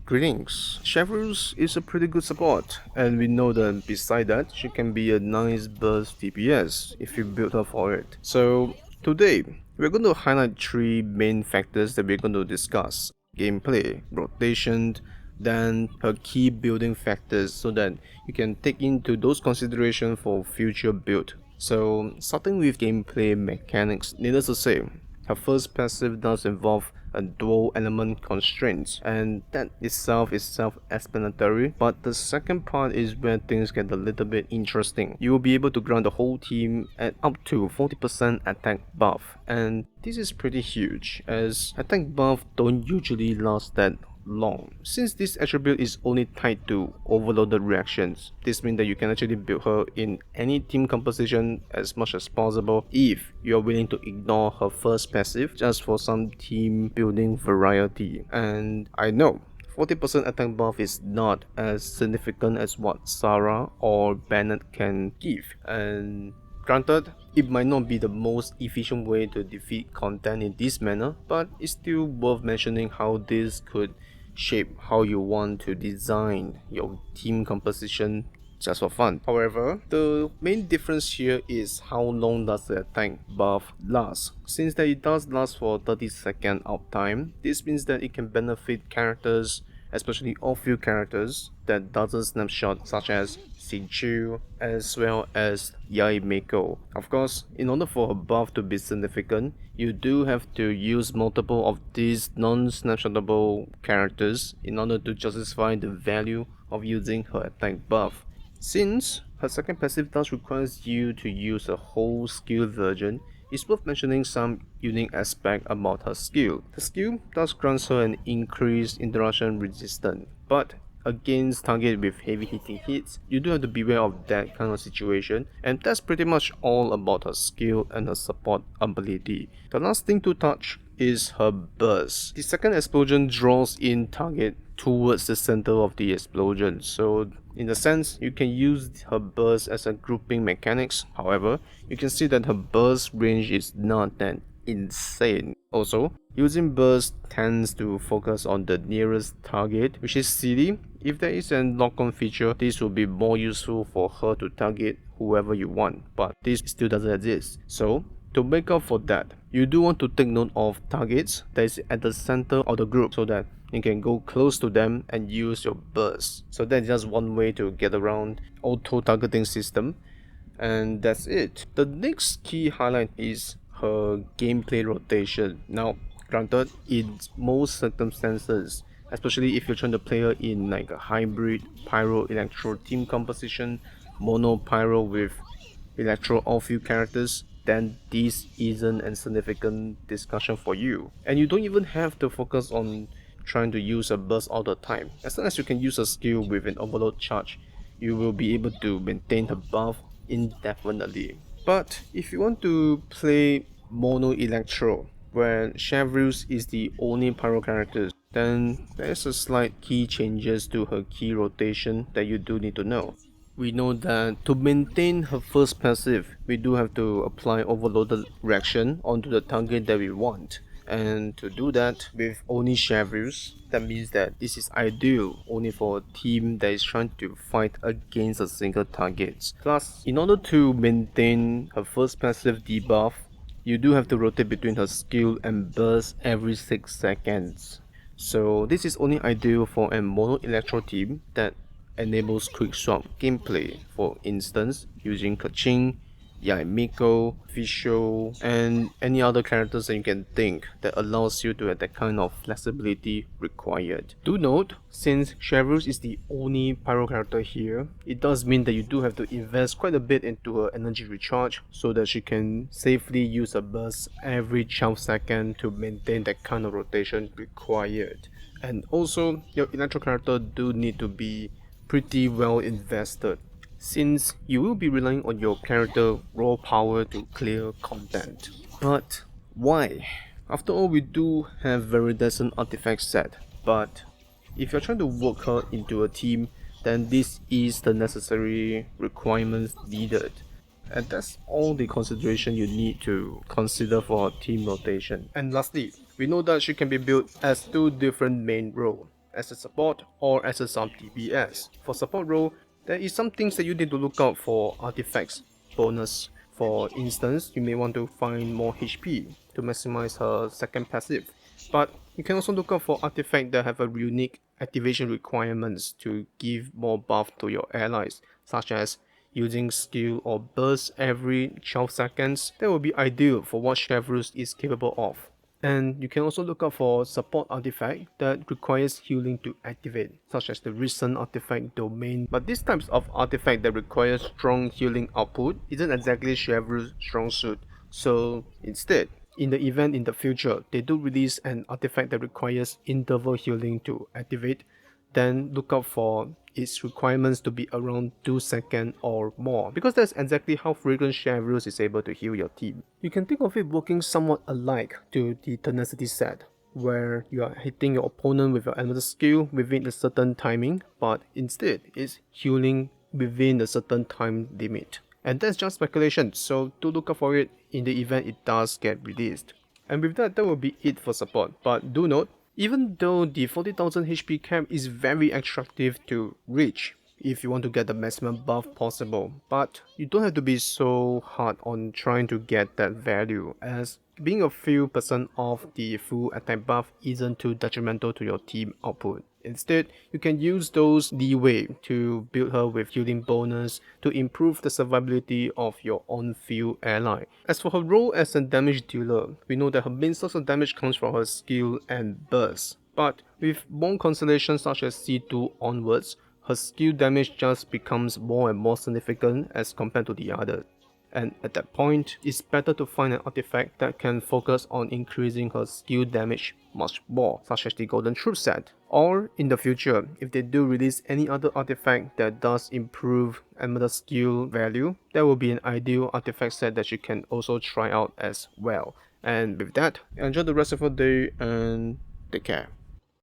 Greetings. Cheveruse is a pretty good support, and we know that beside that, she can be a nice burst DPS if you build her for it. So, today, we're going to highlight three main factors that we're going to discuss: gameplay, rotation, then her key building factors so that you can take into those considerations for future build. So, starting with gameplay mechanics, needless to say, her first passive does involve a dual element constraint, and that itself is self-explanatory, but the second part is where things get a little bit interesting. You will be able to grant the whole team at up to 40% attack buff, and this is pretty huge as attack buff don't usually last that long. Since this attribute is only tied to overloaded reactions, this means that you can actually build her in any team composition as much as possible if you are willing to ignore her first passive just for some team building variety. And I know 40% attack buff is not as significant as what Sarah or Bennett can give, and granted, it might not be the most efficient way to defeat content in this manner, but it's still worth mentioning how this could shape how you want to design your team composition just for fun. However, the main difference here is how long does the attack buff last. Since that it does last for 30-second uptime, this means that it can benefit characters, especially off-field characters that doesn't snapshot, such as Sinchu as well as Yaimeko. Of course, in order for a buff to be significant, you do have to use multiple of these non-snapshotable characters in order to justify the value of using her attack buff. Since her second passive does require you to use a whole skill version, it's worth mentioning some unique aspect about her skill. The skill does grant her an increased interruption resistance, but against target with heavy hitting hits, you do have to beware of that kind of situation, and that's pretty much all about her skill and her support ability. The last thing to touch is her burst. The second explosion draws in target towards the center of the explosion, so in a sense, you can use her burst as a grouping mechanics. However, you can see that her burst range is not that insane. Also, using burst tends to focus on the nearest target, which is silly. If there is a lock-on feature, this will be more useful for her to target whoever you want, but this still doesn't exist. So, to make up for that, you do want to take note of targets that is at the center of the group so that you can go close to them and use your burst. So that's just one way to get around auto targeting system, and that's it. The next key highlight is her gameplay rotation. Now, granted, in most circumstances, especially if you're trying to play her in like a hybrid pyro electro team composition, mono pyro with electro off-field characters, then this isn't a significant discussion for you. And you don't even have to focus on trying to use a burst all the time. As long as you can use a skill with an overload charge, you will be able to maintain her buff indefinitely. But if you want to play mono electro, where Cheveruse is the only pyro character, then there's a slight key changes to her key rotation that you do need to know. We know that to maintain her first passive, we do have to apply overloaded reaction onto the target that we want. And to do that with only Cheveruse, that means that this is ideal only for a team that is trying to fight against a single target. Plus, in order to maintain her first passive debuff, you do have to rotate between her skill and burst every 6 seconds. So this is only ideal for a mono electro team that enables quick swap gameplay, for instance using Kaching, Yaimiko, Visho, and any other characters that you can think that allows you to have that kind of flexibility required. Do note, since Cheveruse is the only pyro character here, it does mean that you do have to invest quite a bit into her energy recharge so that she can safely use a burst every 12 seconds to maintain that kind of rotation required. And also, your electro character do need to be pretty well invested, since you will be relying on your character raw power to clear content. But why? After all, we do have very decent artifact set, but if you're trying to work her into a team, then this is the necessary requirements needed. And that's all the consideration you need to consider for team rotation. And lastly, we know that she can be built as two different main roles. as a support or as a sub DPS. For support role, there is some things that you need to look out for artifacts, bonus. For instance, you may want to find more HP to maximize her second passive, but you can also look out for artifacts that have a unique activation requirements to give more buff to your allies, such as using skill or burst every 12 seconds. That will be ideal for what Cheveruse is capable of. And you can also look out for support artifact that requires healing to activate, such as the recent artifact domain. But these types of artifact that require strong healing output isn't exactly Cheveruse's strong suit. So instead, in the event in the future they do release an artifact that requires interval healing to activate, then look out for its requirements to be around 2 seconds or more, because that's exactly how frequent Cheveruse is able to heal your team. You can think of it working somewhat alike to the tenacity set, where you are hitting your opponent with your elemental skill within a certain timing, but instead it's healing within a certain time limit. And that's just speculation, so do look out for it in the event it does get released. And with that, that will be it for support. But do note, even though the 40,000 HP cap is very attractive to reach if you want to get the maximum buff possible, but you don't have to be so hard on trying to get that value, as being a few percent off the full attack buff isn't too detrimental to your team output. Instead, you can use those leeway to build her with healing bonus to improve the survivability of your on-field ally. As for her role as a damage dealer, we know that her main source of damage comes from her skill and burst. But with more constellations such as C2 onwards, her skill damage just becomes more and more significant as compared to the others. And at that point, it's better to find an artifact that can focus on increasing her skill damage much more, such as the Golden Troop set. Or in the future, if they do release any other artifact that does improve another skill value, that will be an ideal artifact set that you can also try out as well. And with that, enjoy the rest of your day and take care.